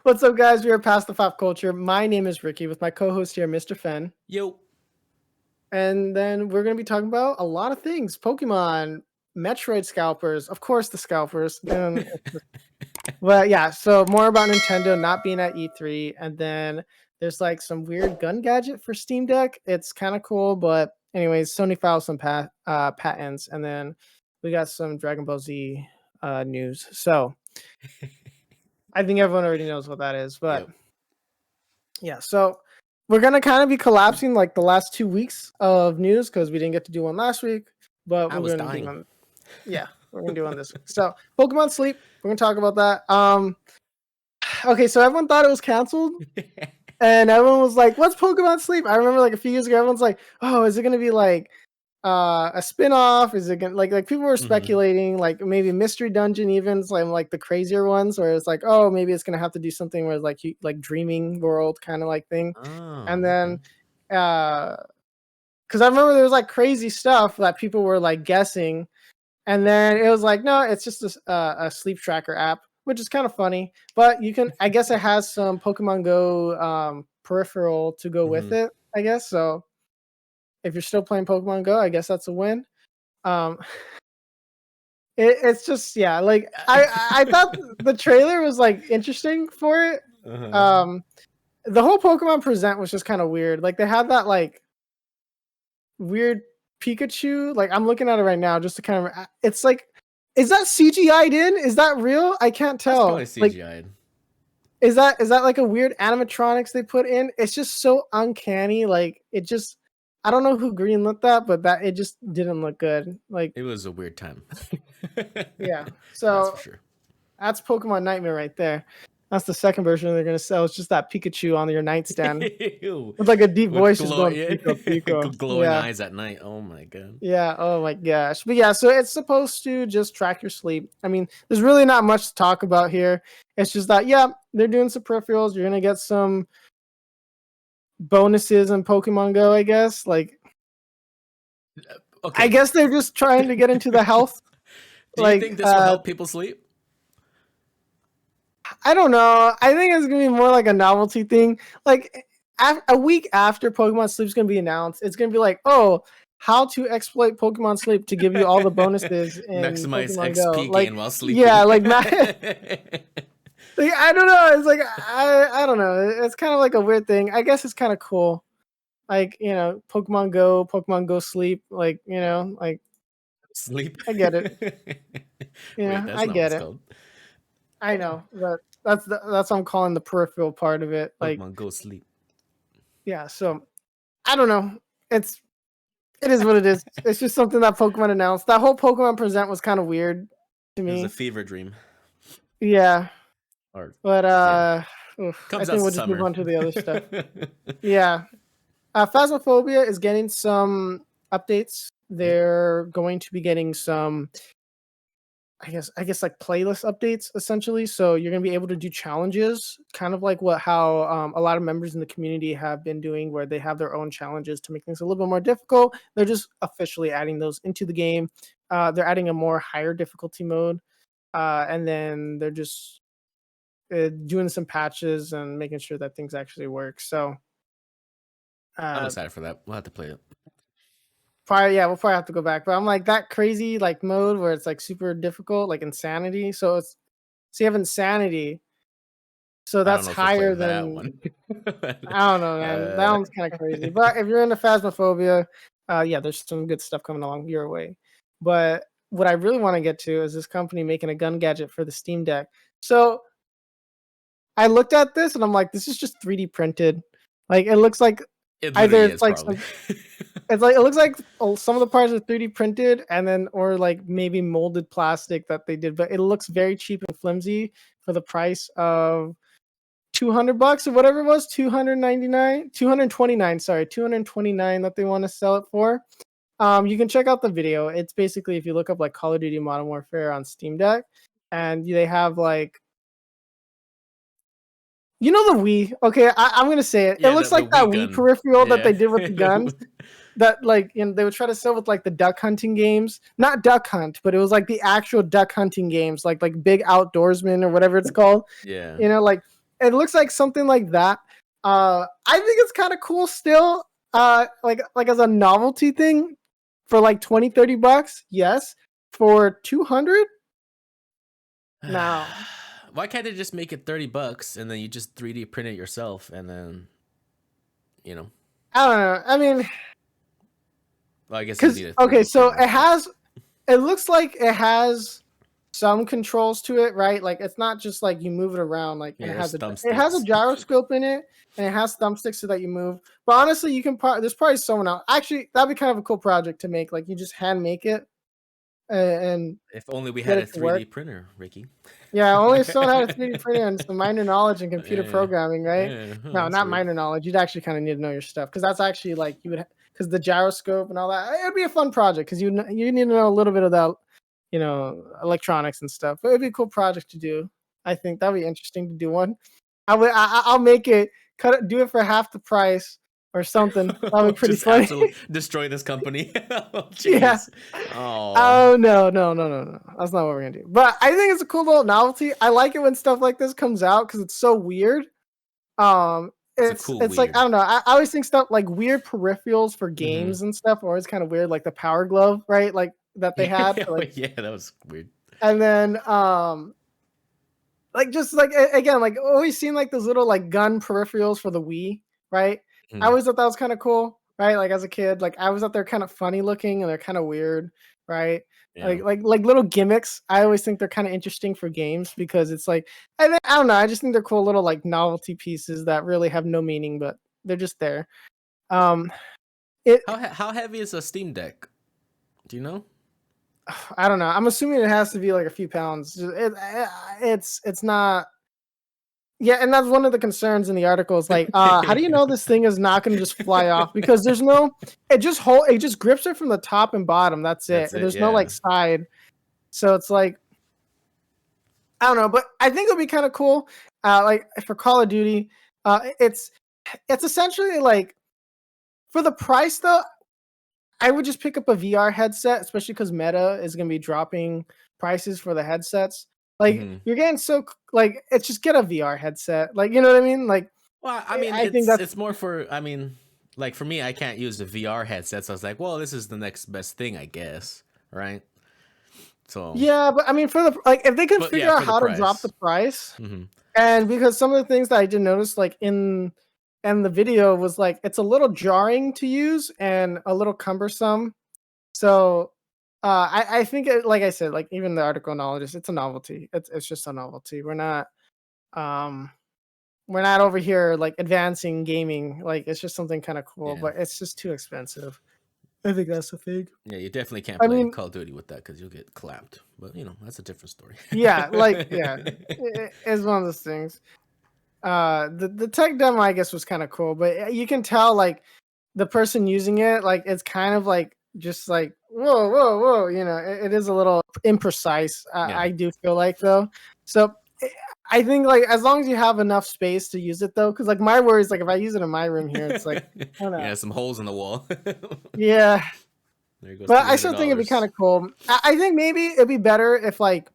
What's up, guys? We are Past the Pop Culture. My name is Ricky with my co-host here, Mrphen. Yo. And then we're going to be talking about a lot of things. Pokemon, Metroid scalpers, of course the scalpers. But yeah, so more about Nintendo not being at E3. And then there's like some weird gun gadget for Steam Deck. It's kind of cool, but anyways, Sony filed some patents. And then we got some Dragon Ball Z news. So I think everyone already knows what that is, but yeah, so we're gonna kind of be collapsing like the last 2 weeks of news because we didn't get to do one last week, but we're gonna do one. Yeah, we're gonna do one this week. So Pokemon Sleep, we're gonna talk about that. Okay, so everyone thought it was canceled, and everyone was like, "What's Pokemon Sleep?" I remember like a few years ago, everyone's like, "Oh, is it gonna be like a spin-off? Is it gonna like people were speculating like maybe mystery dungeon events like the crazier ones where it's like, oh, maybe it's gonna have to do something where like you like dreaming world kind of like thing." And then because I remember there was like crazy stuff that people were like guessing, and then it was like, no, it's just a sleep tracker app, which is kind of funny, but you can, I guess it has some Pokemon Go peripheral to go with it, I guess. So if you're still playing Pokemon Go, I guess that's a win. It's just, yeah, like I thought the trailer was like interesting for it. The whole Pokemon Present was just kind of weird. Like they had that like weird Pikachu. Like I'm looking at it right now just to kind of. It's like, is that CGI'd in? Is that real? I can't tell. That's probably CGI'd. Like, is that like a weird animatronics they put in? It's just so uncanny. Like it just. I don't know who greenlit that, but that it just didn't look good. Like it was a weird time. Yeah, so that's for sure. That's Pokemon Nightmare right there. That's the second version they're gonna sell. It's just that Pikachu on your nightstand with like a deep voice, just going Pika. Glowing eyes at night. Oh my god. Yeah. Oh my gosh. But yeah, so it's supposed to just track your sleep. I mean, there's really not much to talk about here. It's just that they're doing some peripherals. You're gonna get some bonuses in Pokemon Go, I guess. Like, I guess they're just trying to get into the health. Do you think this will help people sleep? I don't know. I think it's gonna be more like a novelty thing. Like a week after Pokemon Sleep's gonna be announced, it's gonna be like, oh, how to exploit Pokemon Sleep to give you all the bonuses in maximize Pokemon XP Go. gain while sleeping. Yeah, like I don't know. It's like I don't know. It's kind of like a weird thing. I guess it's kind of cool. Like, Pokemon Go Sleep. Like, like sleep. I get it. Yeah, I get it. I know, but that's what I'm calling the peripheral part of it. Like Pokemon Go Sleep. Yeah, so I don't know. It is what it is. It's just something that Pokemon announced. That whole Pokemon Present was kind of weird to me. It was a fever dream. Yeah. But I think we'll just summer. move on to the other stuff. Yeah. Phasmophobia is getting some updates. They're going to be getting some I guess like playlist updates essentially. So you're gonna be able to do challenges, kind of like how a lot of members in the community have been doing, where they have their own challenges to make things a little bit more difficult. They're just officially adding those into the game. They're adding a more higher difficulty mode, and then they're just doing some patches and making sure that things actually work. So I'm excited for that. We'll have to play it. We'll probably have to go back. But I'm like that crazy like mode where it's like super difficult, like Insanity. So you have Insanity. So that's higher than that one. I don't know, man. That one's kind of crazy. But if you're into Phasmophobia, there's some good stuff coming along your way. But what I really want to get to is this company making a gun gadget for the Steam Deck. So I looked at this and I'm like, this is just 3D printed. Like it looks like it looks like some of the parts are 3D printed and then or like maybe molded plastic that they did, but it looks very cheap and flimsy for the price of $200 or whatever it was, $229 that they want to sell it for. You can check out the video. It's basically if you look up like Call of Duty Modern Warfare on Steam Deck, and they have like the Wii. Okay, I'm gonna say it. It looks like that Wii peripheral that they did with the guns. That like they would try to sell with like the duck hunting games, not Duck Hunt, but it was like the actual duck hunting games, like Big Outdoorsman or whatever it's called. Yeah, it looks like something like that. I think it's kind of cool still. Like as a novelty thing for like 20-30 bucks. Yes. For 200? No. Why can't they just make it 30 bucks and then you just 3D print it yourself and then, you know? I don't know. I mean, well, I guess you need a 3D okay, so printer, it looks like it has some controls to it, right? Like it's not just like you move it around, like yeah, it has thumbsticks. a gyroscope in it, and it has thumbsticks so that you move. But honestly, you can there's probably someone else. Actually, that'd be kind of a cool project to make. Like you just hand make it, and if only we get had a it to work. 3D printer, Ricky. Yeah, only if someone had a 3D printer and some minor knowledge in computer programming, right? Yeah, No, not weird. minor knowledge. You'd actually kind of need to know your stuff because that's actually like you would because the gyroscope and all that. It'd be a fun project because you need to know a little bit of that, electronics and stuff. But it'd be a cool project to do. I think that'd be interesting to do one. I'll make it, do it for half the price or something. That'd be pretty Just funny. absolutely destroy this company. Oh, Yeah. Oh no. That's not what we're gonna do. But I think it's a cool little novelty. I like it when stuff like this comes out because it's so weird. It's cool like weird. I don't know. I always think stuff like weird peripherals for Mm-hmm. games and stuff are always kind of weird, like the Power Glove, right? Like that they had. Like, yeah, that was weird. and then like just like again, like always seen like those little like gun peripherals for the Wii, right? I always thought that was kind of cool, right? Like as a kid, like I always thought they're kind of funny looking and they're kind of weird, right? Yeah. Like little gimmicks. I always think they're kind of interesting for games because it's like I don't know. I just think they're cool little like novelty pieces that really have no meaning, but they're just there. How heavy is a Steam Deck? Do you know? I don't know. I'm assuming it has to be like a few pounds. It's not. Yeah, and that's one of the concerns in the article is like, how do you know this thing is not going to just fly off? Because there's no, it just grips it from the top and bottom. That's it. There's no like side. So it's like, I don't know, but I think it'll be kind of cool. Like for Call of Duty, it's essentially like for the price though. I would just pick up a VR headset, especially because Meta is going to be dropping prices for the headsets. Like you're getting so like it's just get a VR headset. Like you know what I mean? Like well, I mean, I think it's more for I mean, like for me, I can't use the VR headset, so I was like, well, this is the next best thing, I guess, right? So yeah, but I mean, for the like, if they can figure out how to drop the price, and because some of the things that I did notice, like in the video, was like it's a little jarring to use and a little cumbersome. So I think like I said, like even the article acknowledges it's a novelty. It's just a novelty. We're not over here like advancing gaming. Like it's just something kind of cool, but it's just too expensive. I think that's the thing. Yeah, you definitely can't play Call of Duty with that because you'll get clapped. But you know, that's a different story. Yeah, like it's one of those things. The tech demo I guess was kind of cool, but you can tell like the person using it, like it's kind of like just like whoa, you know, it is a little imprecise. I do feel like though. So I think like as long as you have enough space to use it though, because like my worry is like if I use it in my room here, it's like yeah, some holes in the wall. Yeah, there goes but I still think it'd be kind of cool. I think maybe it'd be better if like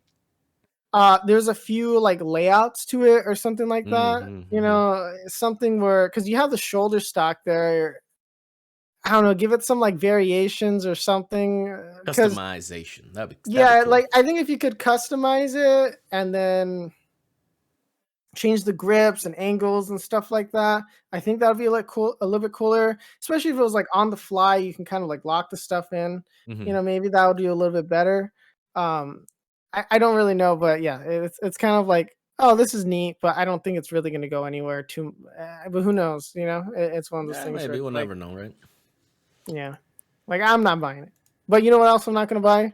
there's a few like layouts to it or something like that. You know, something where because you have the shoulder stock there. I don't know, give it some like variations or something. Customization. That'd be cool. Like I think if you could customize it and then change the grips and angles and stuff like that, I think that would be like cool, a little bit cooler. Especially if it was like on the fly, you can kind of like lock the stuff in. You know, maybe that would do a little bit better. I don't really know, but yeah, it's kind of like, oh, this is neat, but I don't think it's really going to go anywhere too. But who knows? You know, it's one of those things. Maybe we'll never know, right? Yeah, like I'm not buying it. But you know what else I'm not going to buy?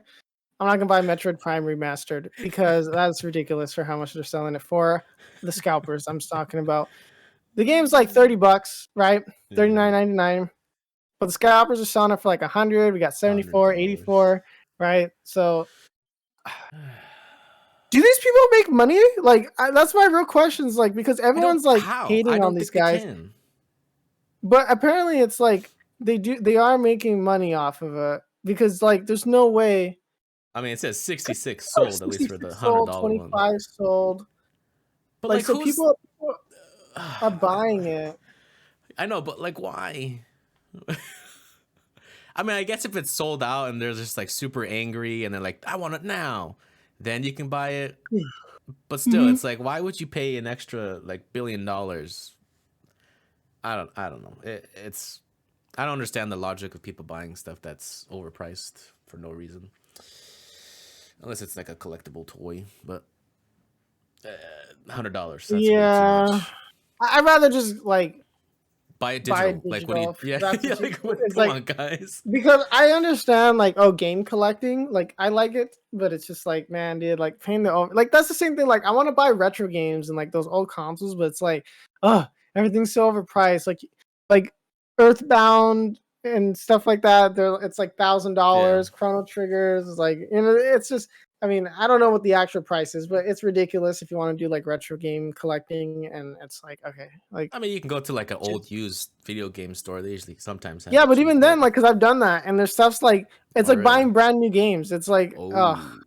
I'm not going to buy Metroid Prime Remastered because that's ridiculous for how much they're selling it for. The scalpers I'm talking about. The game's like $30, right? $39.99. But the scalpers are selling it for like 100. We got 74, 84, right? So do these people make money? Like that's my real questions. Like because everyone's like hating on these guys. But apparently it's like they are making money off of it because like there's no way. I mean, it says 66 sold at least for the $100 25 sold. But like so are buying it. I know, but like, why? I mean, I guess if it's sold out and they're just like super angry and they're like, I want it now, then you can buy it. But still, Mhm. it's like, why would you pay an extra like $1 billion? I don't know. It's I don't understand the logic of people buying stuff that's overpriced for no reason, unless it's like a collectible toy. But $100, that's way too Yeah, much. I'd rather just like Buy it buy it digital. Like, what do you? digital. Yeah, That's the yeah. Like, cheap. what? It's Come like on, guys. because I understand like game collecting, like I like it, but it's just like man, dude, like paying like that's the same thing. Like I want to buy retro games and like those old consoles, but it's like everything's so overpriced. Like Earthbound and stuff like that. It's like Yeah. $1,000. Chrono Triggers is like it's just. I mean, I don't know what the actual price is, but it's ridiculous if you want to do like retro game collecting, and it's like okay, like I mean, you can go to like an old used video game store. They usually sometimes have yeah, it but cheap, even but then, like, cause I've done that, and there's stuff's like it's oh like really? buying brand new games. It's like, Oh,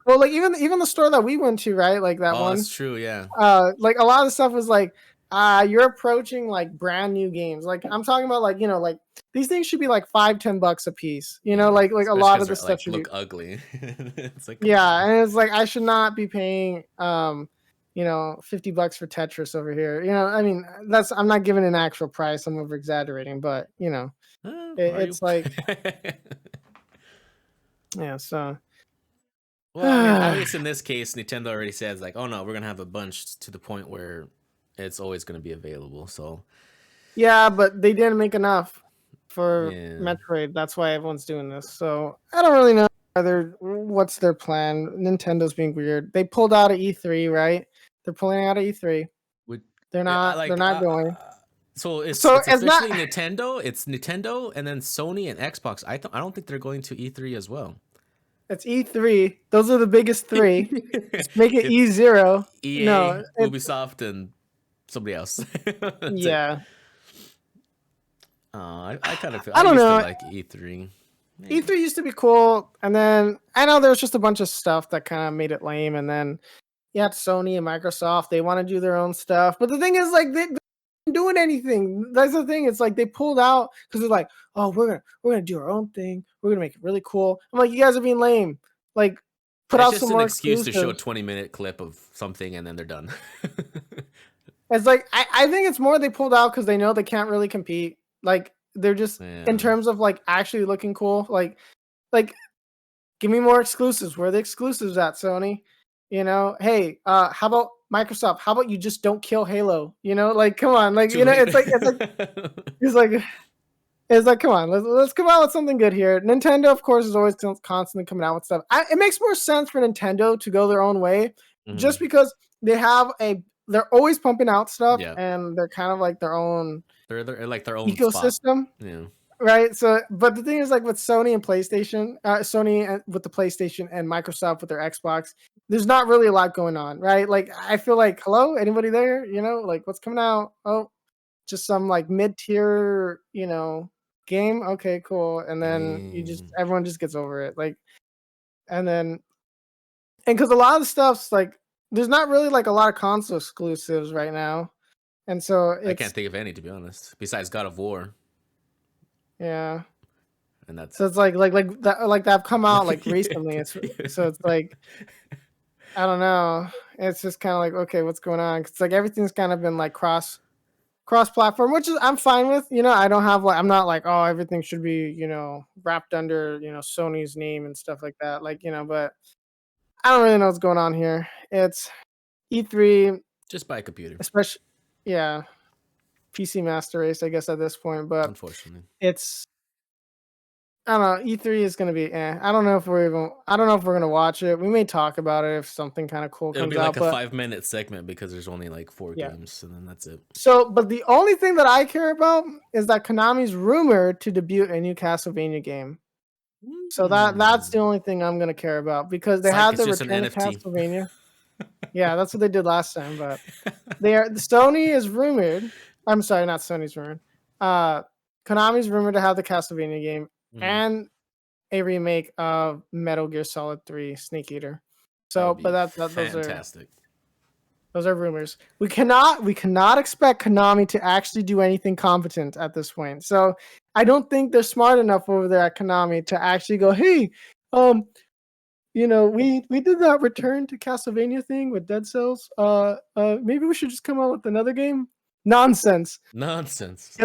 well, like even the store that we went to, right? Like that oh, one, that's true. Yeah. like a lot of the stuff was like, you're approaching like brand new games. Like I'm talking about, like like these things should be like $5-10 a piece. Yeah, Like a especially lot because of they the stuff like should be. look ugly. It's like, come Yeah, on. and it's like I should not be paying $50 for Tetris over here. I mean I'm not giving an actual price. I'm over exaggerating, but Are you? it's like yeah. So. Well, I mean, at least in this case, Nintendo already says like, oh no, we're gonna have a bunch to the point where it's always gonna be available. So Yeah, but they didn't make enough for yeah, Metroid. That's why everyone's doing this. So I don't really know what's their plan. Nintendo's being weird. They pulled out of E3, right? They're pulling out of E3. would They're yeah, not. They're not going. so So it's it's not. officially Nintendo. It's Nintendo and then Sony and Xbox. I don't think they're going to E3 as well. It's E3. Those are the biggest three. Just make it It's E0. No, EA, it's Ubisoft, and somebody else. That's it. yeah. I kind of feel I I don't used to know. like E3. Yeah. E3 used to be cool, and then I know there's just a bunch of stuff that kind of made it lame, and then you had Sony and Microsoft. They want to do their own stuff, but the thing is, like, they're not doing anything. That's the thing. It's like they pulled out because they're like, "Oh, we're gonna do our own thing. We're gonna make it really cool." I'm like, "You guys are being lame. Like, put It's out just some an more excuse to show a exclusives." 20-minute clip of something and then they're done. It's like I think it's more they pulled out because they know they can't really compete. Like, they're just in Yeah. terms of like actually looking cool. Like give me more exclusives. Where are the exclusives at, Sony? Hey, how about Microsoft? How about you just don't kill Halo? Like come on, like Too late. it's like it's like come on, let's come out with something good here. Nintendo, of course, is always constantly coming out with stuff. It makes more sense for Nintendo to go their own way, Mhm. just because they're always pumping out stuff, Yeah. and they're kind of like their own They're like their own spot. ecosystem. Yeah. Right. So, but the thing is, like with Sony and PlayStation, Sony with the PlayStation and Microsoft with their Xbox, there's not really a lot going on, right? Like, I feel like, hello, anybody there? Like what's coming out? Oh, just some like mid tier, game. Okay, cool. And then Dang. everyone just gets over it. Like, and then, and because a lot of the stuff's like, there's not really like a lot of console exclusives right now. And so I can't it's, think of any, to be honest, besides God of War, yeah. and that's So it. it's like that have come out like recently. So it's like I don't know. It's just kind of like okay, what's going on? 'Cause it's like everything's kind of been like cross platform, which is I'm fine with. I don't have like I'm not like oh everything should be wrapped under Sony's name and stuff like that. Like but I don't really know what's going on here. It's E3, Just buy a computer, especially yeah, PC Master Race I guess at this point, but unfortunately. it's I don't know. E3 is gonna be. I don't know if we're even. I don't know if we're gonna watch it. We may talk about it if something kind of cool It'll comes be like out. a But 5-minute segment because there's only like 4 yeah. games, and then that's it. So, but the only thing that I care about is that Konami's rumored to debut a new Castlevania game. So that's the Mm. only thing I'm gonna care about because they Psych, had it's the just an Return of NFT. Castlevania. Yeah, that's what they did last time. But Sony is rumored. I'm sorry, not Sony's rumored. Konami's rumored to have the Castlevania game Mm. and a remake of Metal Gear Solid 3 Snake Eater. That So, would but be those are fantastic. Those are rumors. We cannot expect Konami to actually do anything competent at this point. So I don't think they're smart enough over there at Konami to actually go, hey, we did that Return to Castlevania thing with Dead Cells. Maybe we should just come out with another game. Nonsense. Nonsense.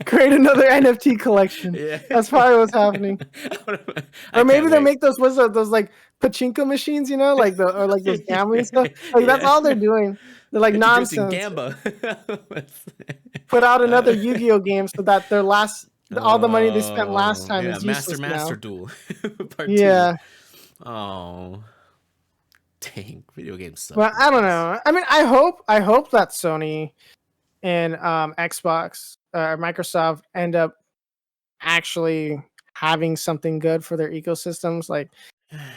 Create another NFT collection. Yeah. That's probably what's happening. Or maybe they make those like pachinko machines, like those gambling stuff. Like that's all they're doing. They're like Introducing nonsense. Gamba. Put out another Yu-Gi-Oh game so that all the money they spent last time is useless Master now. Duel Part 2. Oh, dang! Video games suck. Well, I don't know. I mean, I hope that Sony and Xbox or Microsoft end up actually having something good for their ecosystems, like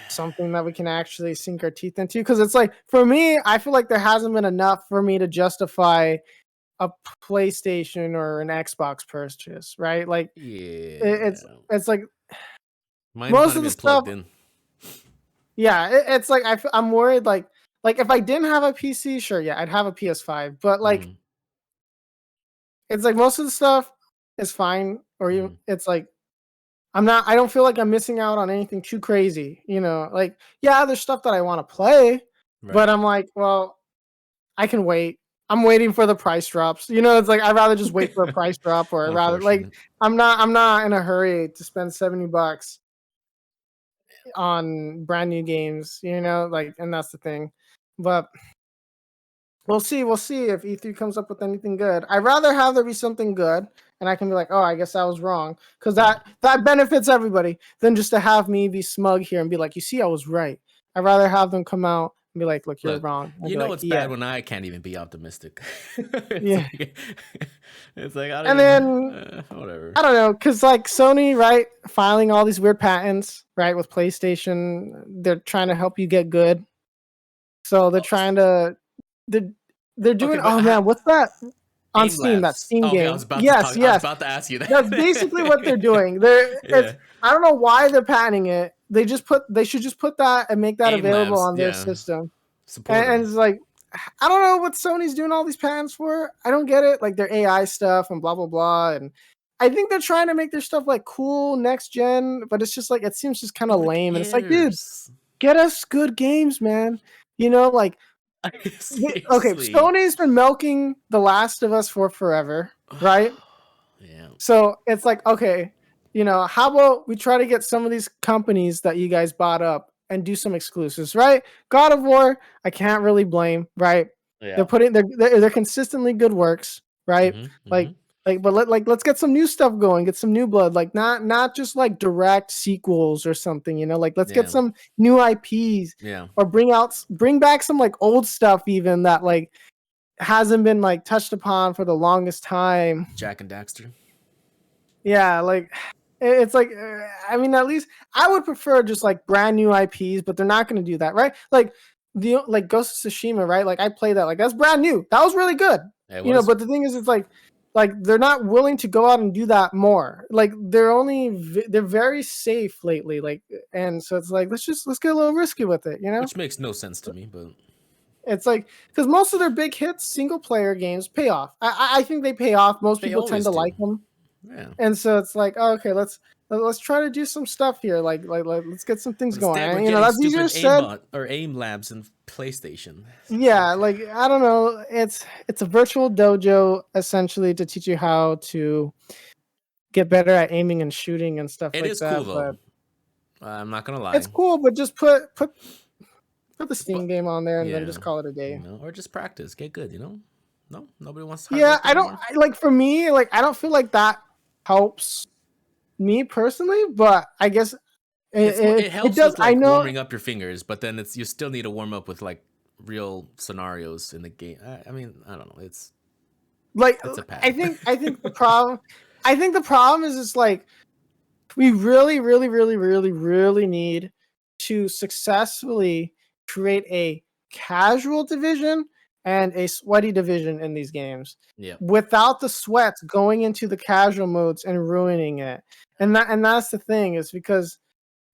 something that we can actually sink our teeth into. Because it's like, for me, I feel like there hasn't been enough for me to justify a PlayStation or an Xbox purchase, right? Like, it's like mine's most not of the even stuff. plugged in. Yeah, it's like I'm worried. Like if I didn't have a PC, sure, yeah, I'd have a PS5. But like, it's like most of the stuff is fine, or even it's like I don't feel like I'm missing out on anything too crazy. Like, yeah, there's stuff that I want to play, but I'm like, well, I can wait. I'm waiting for the price drops. It's like I'd rather just wait for a price drop, or rather, like, I'm not in a hurry to spend $70 on brand new games. Like, and that's the thing. But we'll see if E3 comes up with anything good. I'd rather have there be something good, and I can be like, oh, I guess I was wrong, because that benefits everybody, than just to have me be smug here and be like, you see, I was right. I'd rather have them come out and be like, look, you're wrong. It's bad when I can't even be optimistic. It's like I don't then whatever. I don't know, because like Sony, right, filing all these weird patents, right, with PlayStation, they're trying to help you get good. So they're trying to they're doing. Oh man, what's that on Steam? That Steam game. I was about to ask you that. That's basically what they're doing. I don't know why they're patenting it. They should just put that and make that available on their system. And it's like, I don't know what Sony's doing all these patents for. I don't get it. Like their AI stuff and blah blah blah. And I think they're trying to make their stuff like cool next gen, but it's just like it seems just kind of lame. And it's like, dude, get us good games, man. Like. Okay, Sony's been milking The Last of Us for forever, right? Yeah. So it's like, okay, how about we try to get some of these companies that you guys bought up and do some exclusives, right? God of War, I can't really blame, right? Yeah. They're consistently good works, right? Let's get some new stuff going, get some new blood, like not just like direct sequels or something, like let's get some new IPs, or bring back some like old stuff even that like hasn't been like touched upon for the longest time. Jak and Daxter. Yeah, like it's like I mean, at least I would prefer just like brand new IPs, but they're not going to do that, right? Like Ghost of Tsushima, right? Like I played that, like that's brand new, that was really good, but the thing is, it's like they're not willing to go out and do that more. Like they're very safe lately. Like, and so it's like let's get a little risky with it, Which makes no sense to me, but it's like because most of their big hits, single player games, pay off. I think they pay off. Most people tend to like them. Yeah. And so it's like, oh, okay, let's try to do some stuff here. Like let's get some things going. That's easier said. Or aim labs and PlayStation. Yeah, like I don't know. It's a virtual dojo essentially to teach you how to get better at aiming and shooting and stuff like that. It is cool though. I'm not gonna lie. It's cool, but just put the Steam game on there and then just call it a day. Or just practice, get good. No, nobody wants to. Yeah, for me, like I don't feel like that helps me personally, but I guess it helps with like warming up your fingers, but then you still need to warm up with like real scenarios in the game. I mean, I don't know. It's like I think the problem is it's like we really, really, really, really, really need to successfully create a casual division and a sweaty division in these games, without the sweats going into the casual modes and ruining it. And that's the thing, is because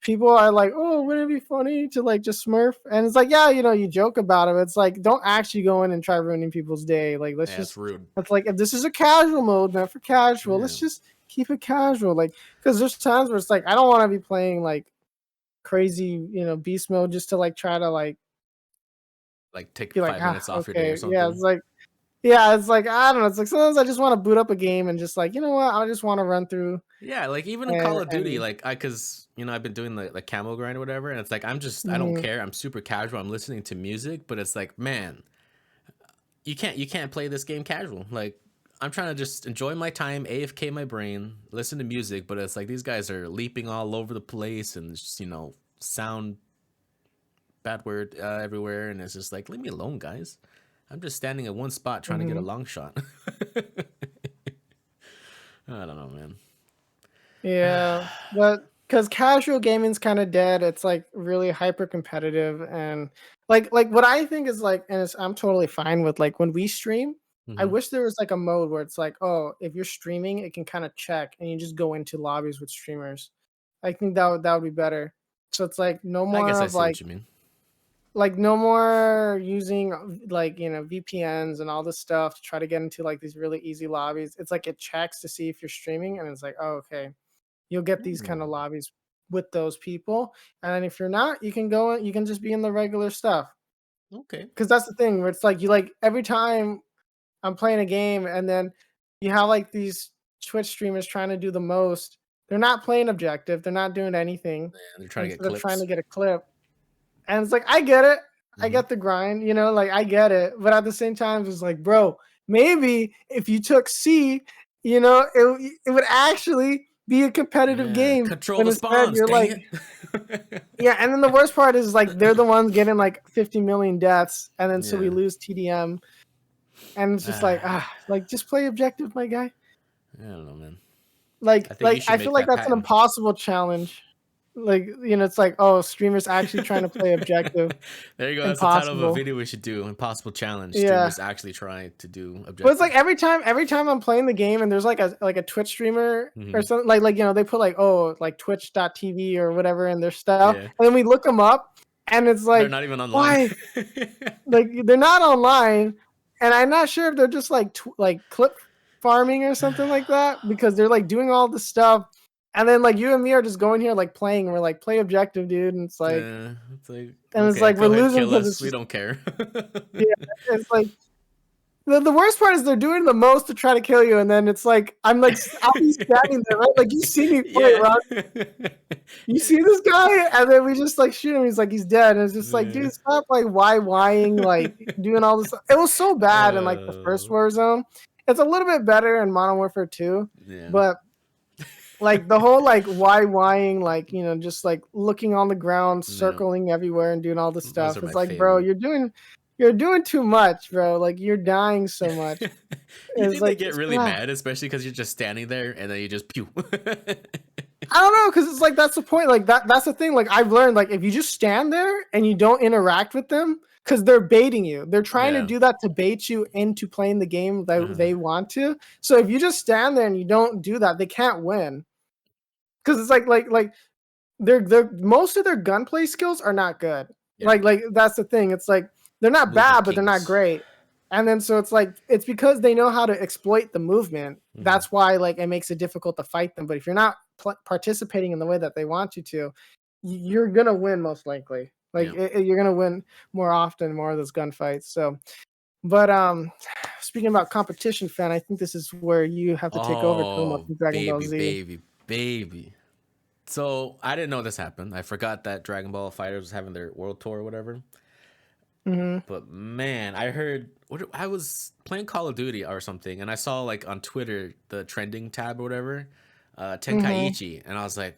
people are like, oh, wouldn't it be funny to like just Smurf? And it's like, yeah, you joke about it. It's like, don't actually go in and try ruining people's day. Like, let's Yeah, it's just, rude. it's like, if this is a casual mode meant for casual, Yeah. let's just keep it casual. Like, because there's times where it's like, I don't want to be playing like crazy, beast mode just to like try to like Take be like, 5 minutes off your day or okay, yeah, something. it's like I don't know. It's like sometimes I just want to boot up a game and just like, you know what, I just want to run through Yeah, like even in Call of Duty, and like cause I've been doing the camo grind or whatever, and it's like I don't mhm, care. I'm super casual. I'm listening to music, but it's like, man, you can't play this game casual. Like I'm trying to just enjoy my time, AFK my brain, listen to music, but it's like these guys are leaping all over the place and just sound bad word everywhere, and it's just like leave me alone, guys. I'm just standing at one spot trying to get a mhm. long shot. I don't know, man. Yeah, but because casual gaming's kind of dead, it's like really hyper competitive and like what I think is like, and I'm totally fine with like when we stream. I Hmm. wish there was like a mode where it's like, oh, if you're streaming, it can kind of check and you just go into lobbies with streamers. I think that would be better. So it's like no I more guess I of see what you mean. like no more using like VPNs and all this stuff to try to get into like these really easy lobbies. It's like it checks to see if you're streaming and it's like, oh, okay, you'll get these kind of Hmm. lobbies with those people. And then if you're not, you can just be in the regular stuff. Okay. Because that's the thing where it's like you like every time I'm playing a game and then you have like these Twitch streamers trying to do the most. They're not playing objective. They're not doing anything And they're trying to get instead of trying to clips. get a clip. And it's like, I get it. I Hmm. get the grind, like I get it. But at the same time, it's like, bro, maybe if you took C, it would actually be a competitive Yeah, game. control But the instead, spawns, you're dang like, it. yeah. And then the worst part is like they're the ones getting like 50 million deaths, and then so we Yeah. lose TDM, and it's just like like just play objective, my guy. I don't know, man. Like I think you like should I feel make like that that's an patent. impossible challenge. Like it's like, oh, streamers actually trying to play objective. There you go. That's the title of a Impossible. video we should do. Impossible challenge. Yeah. Streamers actually try to do But it's objective. like every time I'm playing the game and there's like a Twitch streamer or Hmm. something like they put like, oh, like twitch.tv or whatever in their stuff, Yeah. and then we look them up and it's They're like, not even online. why, like they're not online, and I'm not sure if they're just like like clip farming or something like that, because they're like doing all this stuff, and then like you and me are just going here like playing, we're like, play objective, dude, and It's like, it's okay, like we're go ahead, losing kill because us. it's We just, don't care. yeah, it's like the worst part is they're doing the most to try to kill you, and then it's like I'll be standing there, right? Like you see me play, Yeah. Ron. You see this guy, and then we just like shoot him. He's like he's dead, and it's just like, Yeah. dude, stop like whying, like doing all this. It was so bad in like the first Uh, Warzone. It's a little bit better in Modern Warfare 2, yeah. but like the whole like whying, like just like looking on the ground, Yeah. circling everywhere, and doing all this Those are stuff. It's my like, bro, favorite. you're doing too much, bro. Like you're dying so much. You It's think they like, get really mad, especially because you're just standing there and then you just pew. I don't know, because it's like that's the point. Like that's the thing. Like I've learned, like if you just stand there and you don't interact with them, because they're baiting you. They're trying to Yeah. do that to bait you into playing the game that Uh, they want to. So if you just stand there and you don't do that, they can't win. Because it's like they're most of their gunplay skills are not good. yeah. Like that's the thing. It's like they're not Movement bad, but they're not kings. great. And then so it's like it's because they know how to exploit the movement. Hmm. That's why like it makes it difficult to fight them. But if you're not participating in the way that they want you to, you're gonna win most likely. Like Yeah. you're gonna win more often, more of those gunfights. So, but speaking about competition, fan, I think this is where you have to take over, Kuma, Oh, from Dragon Ball baby, Z. baby, baby. So I didn't know this happened. I forgot that Dragon Ball Fighters was having their world tour or whatever. Mm-hmm. But man, I heard I was playing Call of Duty or something, and I saw like on Twitter the trending tab or whatever, Mm-hmm. Tenkaichi, and I was like,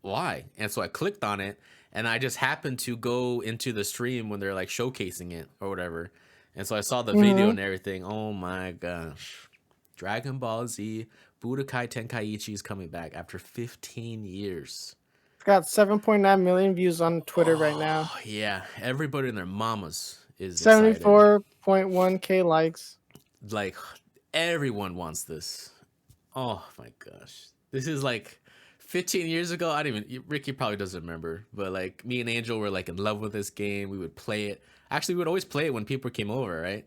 why? And so I clicked on it, and I just happened to go into the stream when they're like showcasing it or whatever, and so I saw the video Mm-hmm. and everything. Oh my gosh, Dragon Ball Z Budokai Tenkaichi is coming back after 15 years. It's got 7.9 million views on Twitter right now. Oh yeah, everybody and their mamas is excited. 74.1K likes. Like everyone wants this. Oh my gosh. This is like 15 years ago, I didn't even. Ricky probably doesn't remember, but like me and Angel were like in love with this game. We would play it. Actually, we would always play it when people came over, right?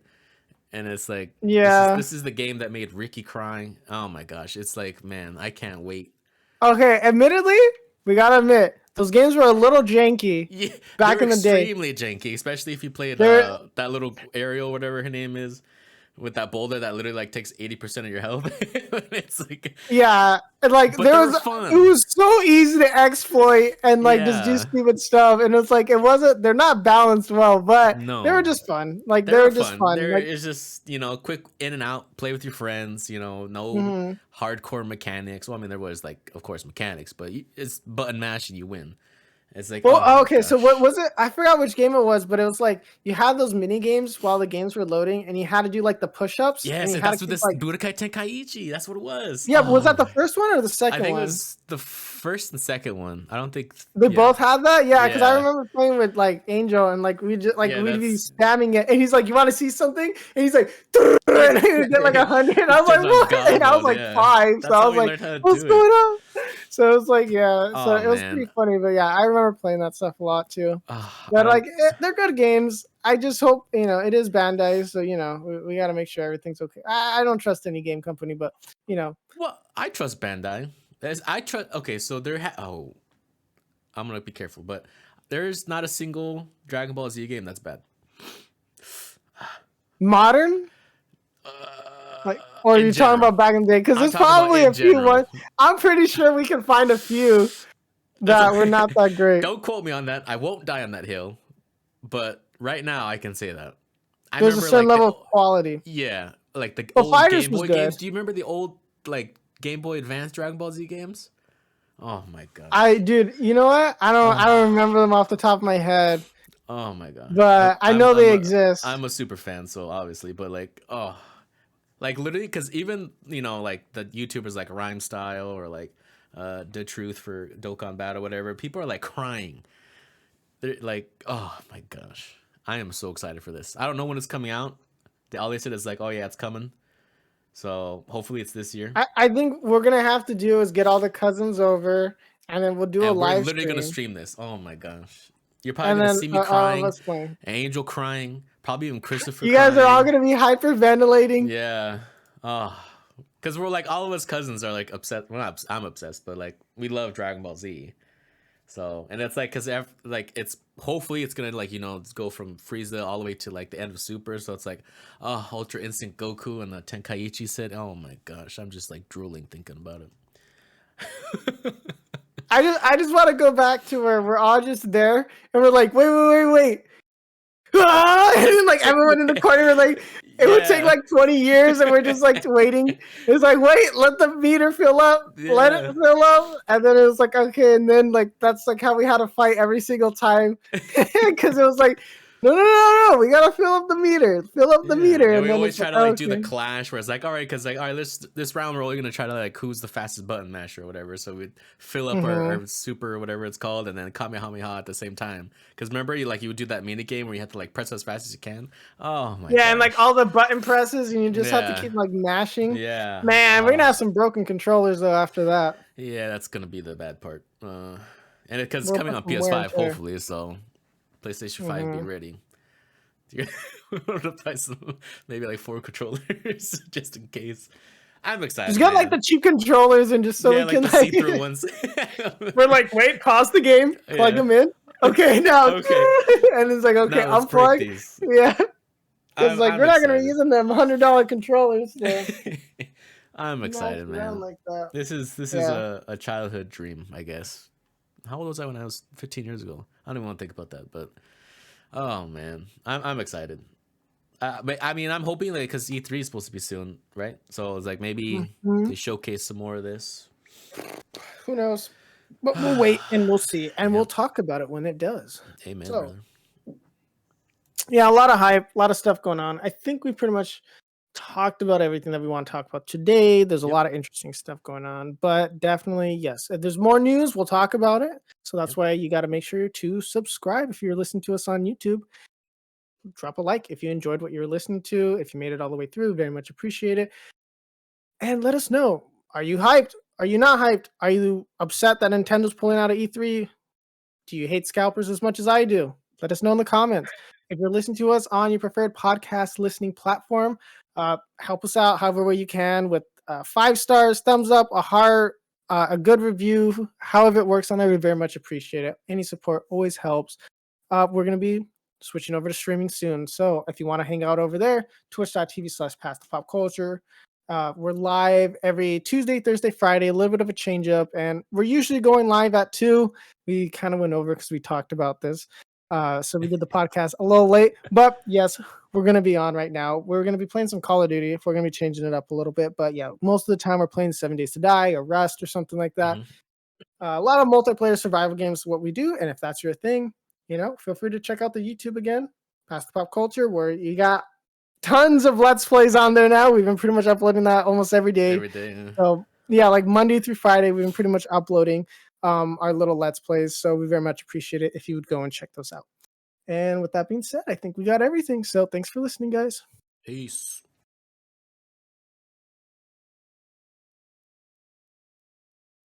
And it's like Yeah. this is the game that made Ricky cry. Oh my gosh, it's like, man, I can't wait. Okay, admittedly, we gotta admit those games were a little janky Yeah, back they're in the day. extremely janky, especially if you played They're that little Ariel, whatever her name is, with that boulder that literally like takes 80% of your health. It's like, yeah, and like but they were it fun. was so easy to exploit and like just do Yeah, stupid stuff, and it's like they're not balanced well, but they were no, just fun. Like they they were were just fun. fun. There Like is just, quick in and out, play with your friends. No mhm. hardcore mechanics. Well, I mean, there was like, of course, mechanics, but it's button mash and you win. It's like, Well, oh my okay, so what gosh. was it? I forgot which game it was, but it was like you had those mini games while the games were loading, and you had to do like the push-ups, and Yes, you and had to that's what keep this like Budokai Tenkaichi. That's what it was. yeah. Was Oh that the my. first one or the I second think it one? was the first and second one. I don't think. They Yeah, both had that, yeah. Because I yeah, remember playing with like Angel, and like yeah. we'd be That's spamming it, and he's like, "You want to see something?" And he's like, yeah. and he would get like 100. And I It was like, turns on "What?" God And I was mode. like Yeah, 5, so that's I how was we like, learned how to "What's do it. going on?" So it was like, yeah. So Oh it was man. pretty funny, but yeah, I remember playing that stuff a lot too. I But don't. like, they're good games. I just hope it is Bandai, so we got to make sure everything's okay. I don't trust any game company, but you know, Well, I trust Bandai. I trust. Okay, so oh, I'm gonna be careful, but there's not a single Dragon Ball Z game that's bad. modern. Like, or are In you talking general, about back in the day? Because I'm there's talking about probably in a few general. ones. I'm pretty sure we can find a few That's that were not that great. Don't quote me on that. I won't die on that hill. But right now, I can say that. I There's a remember certain like level of quality. like the Well, old Fighters Game was Boy good. games. Do you remember the old like Game Boy Advance Dragon Ball Z games? Oh my gosh. Dude, you know what? I don't remember them off the top of my head, Oh my gosh. but I know they exist. I'm a super fan, so obviously, but like, oh, like literally, because even like the YouTubers like Rhyme Style or like The Truth for Dokkan Battle, whatever, people are like crying. They're like, oh my gosh, I am so excited for this. I don't know when it's coming out. All they said is like, oh yeah, it's coming. So hopefully it's this year. I think we're gonna have to do is get all the cousins over, and then we'll do a And we're live literally gonna stream, stream this. Oh my gosh, you're probably and gonna then see me all of crying, us playing. Angel crying, probably even Christopher You guys are all crying. gonna be hyperventilating. Yeah. Oh, because we're like all of us cousins are like upset. Well, not, I'm obsessed, but like we love Dragon Ball Z. So, and it's like, because like it's hopefully it's gonna like go from Frieza all the way to like the end of Super. So it's like, oh, Ultra Instinct Goku and the Tenkaichi set. Oh my gosh, I'm just like drooling thinking about it. I just want to go back to where we're all just there, and we're like, wait. Ah! And then, like everyone in the corner, like it would take Yeah. like 20 years, and we're just like waiting. It's like, wait, let the meter fill up, let it Yeah. fill up, and then it was like, okay, and then like that's like how we had to fight every single time, because it was like, no, we gotta fill up the Yeah, meter, and and we then always it's try like, to like do the okay, clash where it's like, all right, because like, all right, this round we're only gonna try to like who's the fastest button masher or whatever. So we'd fill up mm-hmm. our super or whatever it's called, and then Kamehameha at the same time. Because remember, you would do that mini game where you have to like press as fast as you can. Oh my Yeah, and like gosh. all the button presses, and you just have to Yeah, keep like mashing. yeah. Man, we're gonna Oh, have some broken controllers though after that. yeah. That's gonna be the bad part. And because it's We'll coming put on some wear and PS5, tear. hopefully, so PlayStation 5 be Mm-hmm. ready. We're gonna buy some, maybe like 4 controllers just in case. I'm Just excited, got like man. the cheap controllers, and just so Yeah, we like can the like see-through ones. we're like, wait, pause the game, plug Yeah. them in. Okay, now, Okay. and it's like, okay, Now let's break unplug. these. Yeah, because like I'm we're not gonna be excited. using them $100 controllers, so I'm mess excited, around man. like that. This is Yeah, a childhood dream, I guess. How old was I when I was 15 years ago? I don't even want to think about that, but oh man, I'm excited. But I mean, I'm hoping like because E3 is supposed to be soon, right? So it's like maybe Mhm. they showcase some more of this. Who knows? But we'll wait and we'll see, and we'll Yep. talk about it when it does. Amen, So brother. yeah, a lot of hype, a lot of stuff going on. I think we pretty much talked about everything that we want to talk about today. There's a Yep. lot of interesting stuff going on, but definitely, yes, if there's more news, we'll talk about it. So that's Yep. why you got to make sure to subscribe if you're listening to us on YouTube. Drop a like if you enjoyed what you were listening to. If you made it all the way through, very much appreciate it. And let us know, are you hyped? Are you not hyped? Are you upset that Nintendo's pulling out of E3? Do you hate scalpers as much as I do? Let us know in the comments. If you're listening to us on your preferred podcast listening platform, help us out however way you can with 5 stars, thumbs up, a heart, a good review, however it works on there. We very much appreciate it. Any support always helps. We're going to be switching over to streaming soon. So if you want to hang out over there, twitch.tv/pastthepopculture. We're live every Tuesday, Thursday, Friday, a little bit of a change up. And we're usually going live at 2. We kind of went over because we talked about this. So we did the podcast a little late. But yes, we're going to be on right now. We're going to be playing some Call of Duty if we're going to be changing it up a little bit. But yeah, most of the time we're playing 7 Days to Die or Rust or something like that. A lot of multiplayer survival games is what we do. And if that's your thing, feel free to check out the YouTube again, Past the Pop Culture, where you got tons of Let's Plays on there now. We've been pretty much uploading that almost every day. Yeah. So yeah, like Monday through Friday, we've been pretty much uploading our little Let's Plays. So we very much appreciate it if you would go and check those out. And with that being said, I think we got everything. So thanks for listening, guys. Peace.